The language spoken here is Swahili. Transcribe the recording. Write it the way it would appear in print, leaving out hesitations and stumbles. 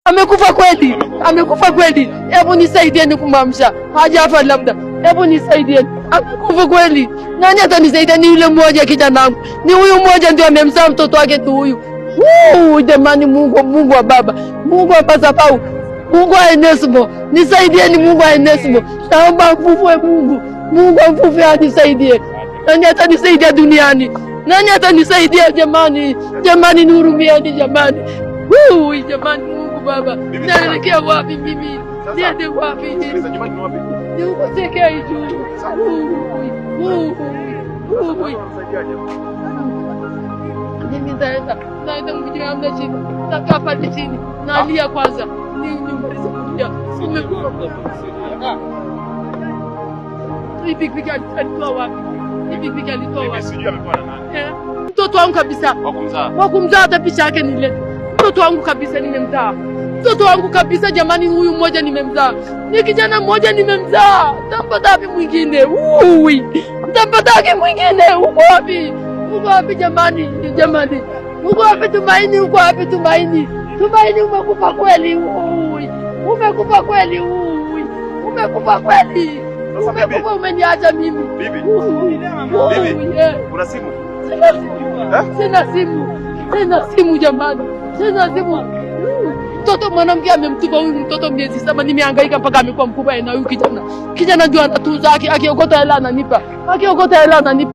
Amekufa kweli? Amekufa kweli? Hebu nisaidieni kumamsha. Hajafa labda. Hebu nisaidieni. Amekufa kweli? Nani atanisaidia? Ni yule mmoja kijana wangu. Ni huyu mmoja ndio amemzaa mtoto wake tu huyu. Jamani, Mungu wa baba. Mungu wa madhabahu. Mungu wa Onesimo. Nisaidieni Mungu wa Onesimo. Naomba mfufue Mungu. Mungu amfufue anisaidie. Nani atanisaidia duniani? Nani atanisaidia jamani? Jamani nihurumieni jamani. Jamani Mungu Baba. Naelekea wapi mimi? Niende wapi? Ni huko Sekei juu. Mimi naenda mjini hamna chini. Nakaa pale chini. Nalia kwanza. Nimalize kulia. Pikipiki alitoa wapi? Pikipiki alitoa wapi? Sijui amekuwa na nani. Mtoto wangu kabisa. Wakumzaa hata picha yake nile. Mtoto wangu kabisa nimemzaa. Mtoto wangu kabisa jamani, huyu mmoja nimemzaa. Ni kijana mmoja nimemzaa. Tampata wapi mwingine? Tampata wapi mwingine? Uko wapi? Uko wapi jamani? Jamani. Uko wapi Tumaini? Uko wapi Tumaini? Tumaini umekufa kweli? Umekufa kweli? Umekufa kweli? Umekufa, umeniacha mimi. Bibi. Una simu? Sina simu jamani. Sina simu. Mtoto mwanamke amemtupa huyu mtoto miezi 7, nimehangaika mpaka amekuwa mkubwa na huyu kijana. Kijana ndio anatunza, akiokota hela ananipa.